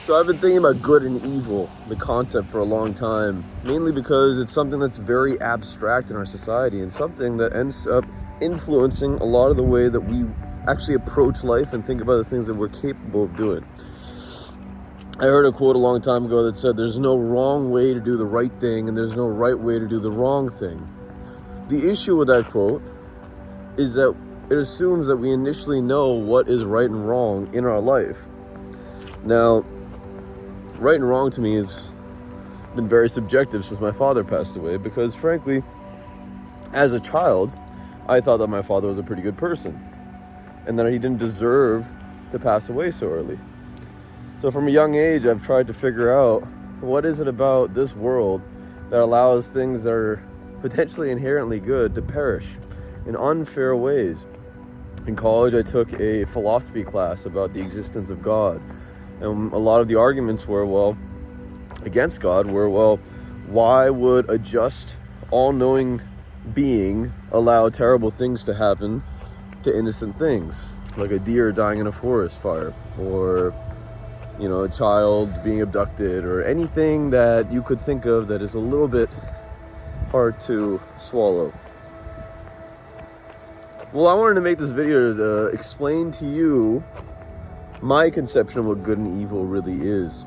So I've been thinking about good and evil, the concept, for a long time, mainly because it's something that's very abstract in our society and something that ends up influencing a lot of the way that we actually approach life and think about the things that we're capable of doing. I heard a quote a long time ago that said there's no wrong way to do the right thing and there's no right way to do the wrong thing. The issue with that quote is that it assumes that we initially know what is right and wrong in our life. Now, right and wrong to me has been very subjective since my father passed away, because frankly, as a child, I thought that my father was a pretty good person and that he didn't deserve to pass away so early. So from a young age, I've tried to figure out what is it about this world that allows things that are potentially inherently good to perish in unfair ways. In college, I took a philosophy class about the existence of God. And a lot of the arguments were, against God were, why would a just, all-knowing being allow terrible things to happen to innocent things? Like a deer dying in a forest fire, or, a child being abducted, or anything that you could think of that is a little bit hard to swallow. Well, I wanted to make this video to explain to you my conception of what good and evil really is,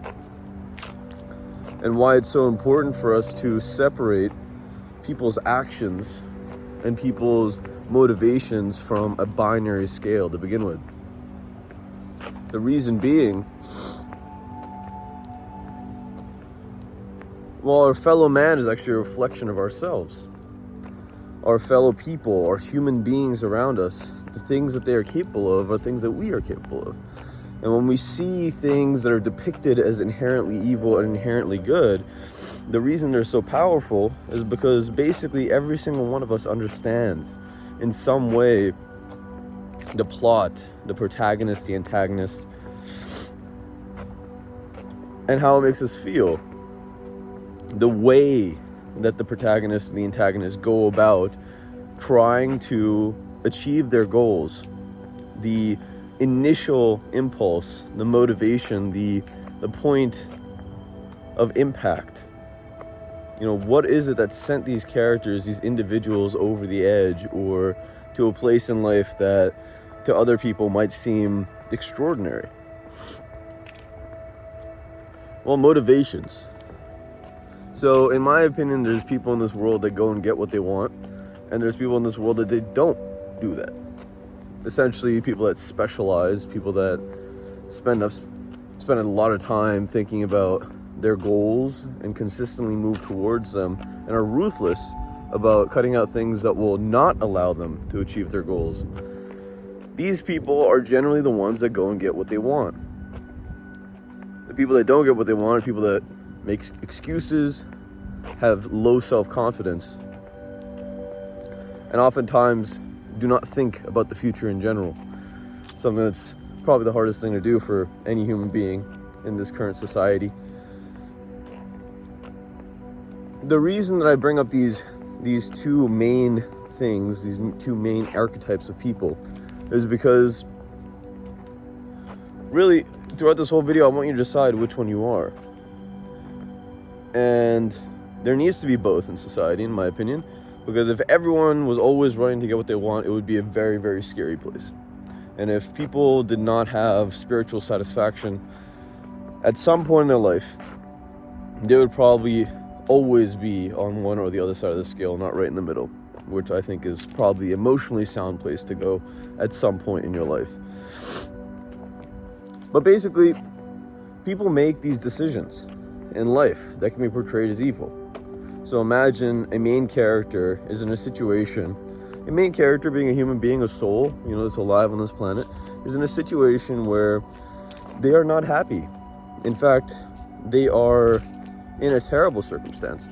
and why it's so important for us to separate people's actions and people's motivations from a binary scale to begin with. The reason being, our fellow man is actually a reflection of ourselves. Our fellow people, our human beings around us, the things that they are capable of are things that we are capable of. And when we see things that are depicted as inherently evil and inherently good, the reason they're so powerful is because basically every single one of us understands in some way the plot, the protagonist, the antagonist, and how it makes us feel. The way that the protagonist and the antagonist go about trying to achieve their goals, the initial impulse, the motivation, the point of impact. What is it that sent these characters, these individuals, over the edge or to a place in life that to other people might seem extraordinary? Motivations. So in my opinion, there's people in this world that go and get what they want, and there's people in this world that they don't do that. Essentially, people that specialize, people that spend a lot of time thinking about their goals and consistently move towards them, and are ruthless about cutting out things that will not allow them to achieve their goals. These people are generally the ones that go and get what they want. The people that don't get what they want are people that make excuses, have low self-confidence, and oftentimes do not think about the future in general. Something that's probably the hardest thing to do for any human being in this current society. The reason that I bring up these two main things, these two main archetypes of people, is because really throughout this whole video I want you to decide which one you are. And there needs to be both in society, in my opinion, because if everyone was always running to get what they want, it would be a very, very scary place. And if people did not have spiritual satisfaction at some point in their life, they would probably always be on one or the other side of the scale, not right in the middle, which I think is probably the emotionally sound place to go at some point in your life. But basically, people make these decisions in life that can be portrayed as evil. So imagine a main character is in a situation, a main character being a human being, a soul, that's alive on this planet, is in a situation where they are not happy. In fact, they are in a terrible circumstance.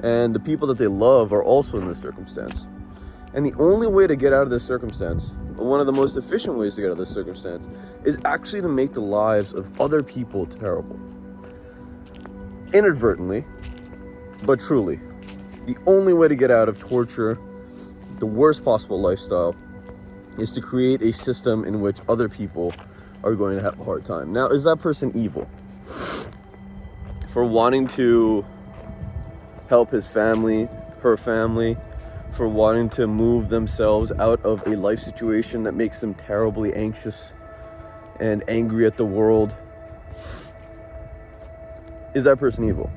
And the people that they love are also in this circumstance. And the only way to get out of this circumstance, one of the most efficient ways to get out of this circumstance, is actually to make the lives of other people terrible. Inadvertently, but truly. The only way to get out of torture, the worst possible lifestyle, is to create a system in which other people are going to have a hard time. Now, is that person evil for wanting to help his family, her family, for wanting to move themselves out of a life situation that makes them terribly anxious and angry at the world? Is that person evil?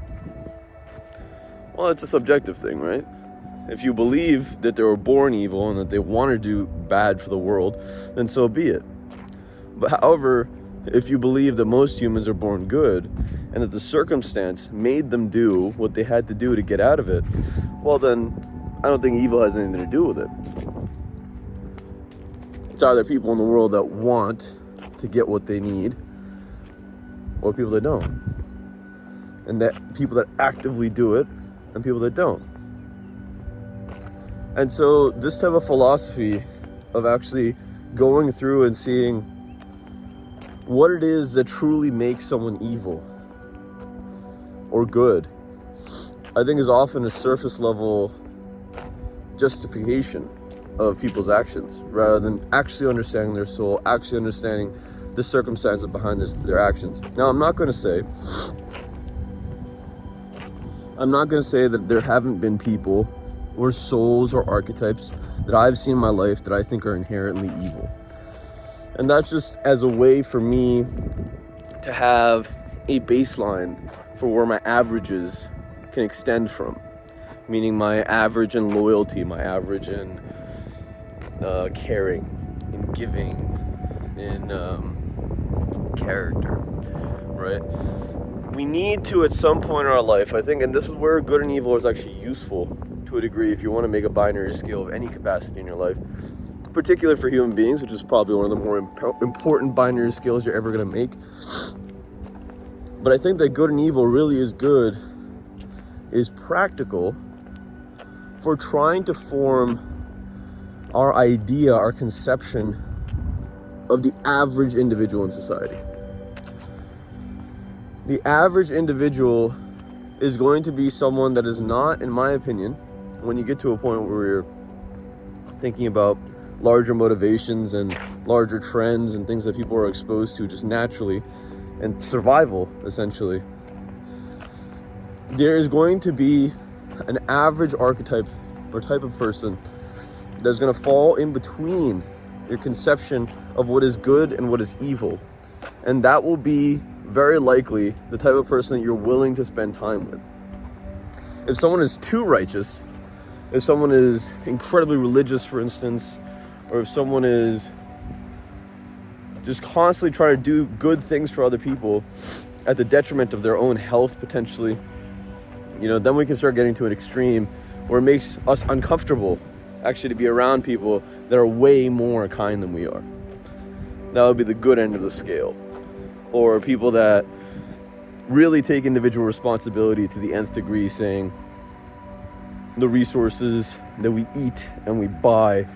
Well, it's a subjective thing, right? If you believe that they were born evil and that they want to do bad for the world, then so be it. But however, if you believe that most humans are born good and that the circumstance made them do what they had to do to get out of it, well then, I don't think evil has anything to do with it. It's either people in the world that want to get what they need, or people that don't. And that people that actively do it, and people that don't. And so this type of philosophy of actually going through and seeing what it is that truly makes someone evil or good, I think is often a surface level justification of people's actions, rather than actually understanding their soul, actually understanding the circumstances behind their actions. Now, I'm not going to say that there haven't been people or souls or archetypes that I've seen in my life that I think are inherently evil. And that's just as a way for me to have a baseline for where my averages can extend from. Meaning my average in loyalty, my average in caring, in giving, in character, right? We need to, at some point in our life, I think, and this is where good and evil is actually useful to a degree if you want to make a binary scale of any capacity in your life, particularly for human beings, which is probably one of the more important binary scales you're ever going to make. But I think that good and evil really is good, is practical for trying to form our idea, our conception of the average individual in society. The average individual is going to be someone that is not, in my opinion, when you get to a point where you're thinking about larger motivations and larger trends and things that people are exposed to just naturally, and survival, essentially, there is going to be an average archetype or type of person that's going to fall in between your conception of what is good and what is evil. And that will be very likely the type of person that you're willing to spend time with. If someone is too righteous, if someone is incredibly religious, for instance, or if someone is just constantly trying to do good things for other people at the detriment of their own health, potentially, then we can start getting to an extreme where it makes us uncomfortable actually to be around people that are way more kind than we are. That would be the good end of the scale. Or people that really take individual responsibility to the nth degree, saying the resources that we eat and we buy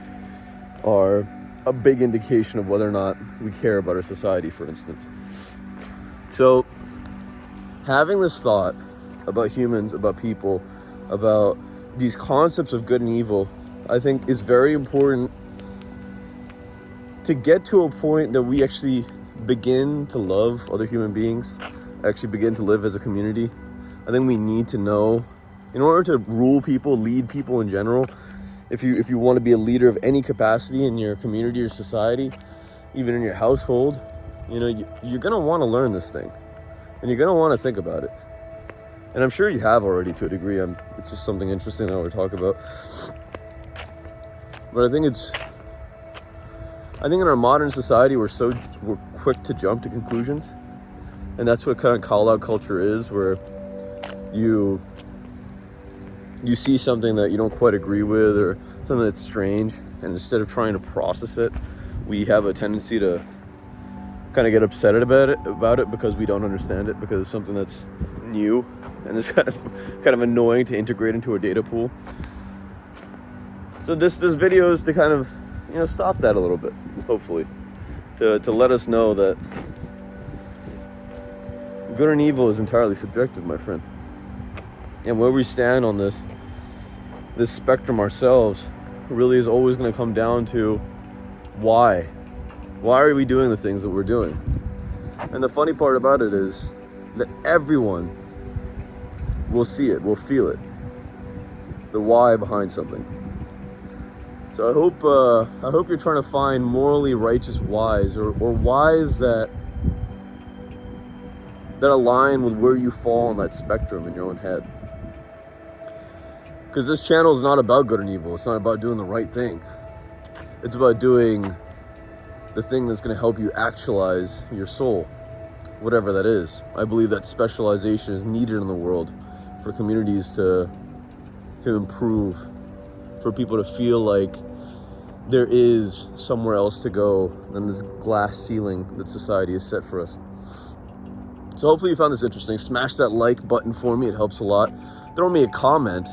are a big indication of whether or not we care about our society, for instance. So having this thought about humans, about people, about these concepts of good and evil, I think is very important to get to a point that we actually begin to love other human beings, actually begin to live as a community. I think we need to know, in order to rule people, lead people in general, if you want to be a leader of any capacity in your community or society, even in your household, you're going to want to learn this thing. And you're going to want to think about it. And I'm sure you have already to a degree. It's just something interesting that I want to talk about. But I think in our modern society, we're quick to jump to conclusions. And that's what kind of call-out culture is, where you see something that you don't quite agree with or something that's strange, and instead of trying to process it, we have a tendency to kind of get upset about it because we don't understand it, because it's something that's new and it's kind of annoying to integrate into a data pool. So this video is to kind of stop that a little bit, hopefully, to let us know that good and evil is entirely subjective, my friend. And where we stand on this spectrum ourselves really is always going to come down to why Why are we doing the things that we're doing? And the funny part about it is that everyone will see it, will feel it, the why behind something. So I hope you're trying to find morally righteous whys, or whys that align with where you fall on that spectrum in your own head. Because this channel is not about good and evil. It's not about doing the right thing. It's about doing the thing that's going to help you actualize your soul, whatever that is. I believe that specialization is needed in the world for communities to improve, for people to feel like there is somewhere else to go than this glass ceiling that society has set for us. So hopefully you found this interesting. Smash that like button for me. It helps a lot. Throw me a comment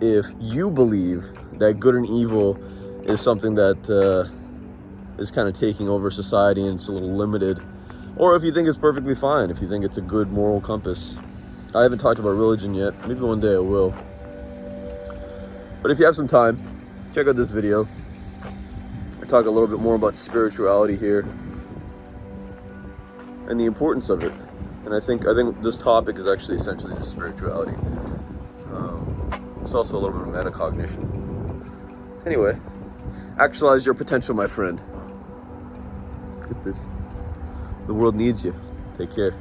if you believe that good and evil is something that is kind of taking over society and it's a little limited, or if you think it's perfectly fine, if you think it's a good moral compass. I haven't talked about religion yet. Maybe one day I will. But if you have some time, check out this video. I talk a little bit more about spirituality here and the importance of it. And I think this topic is actually essentially just spirituality. It's also a little bit of metacognition. Anyway, actualize your potential, my friend. Look at this. The world needs you. Take care.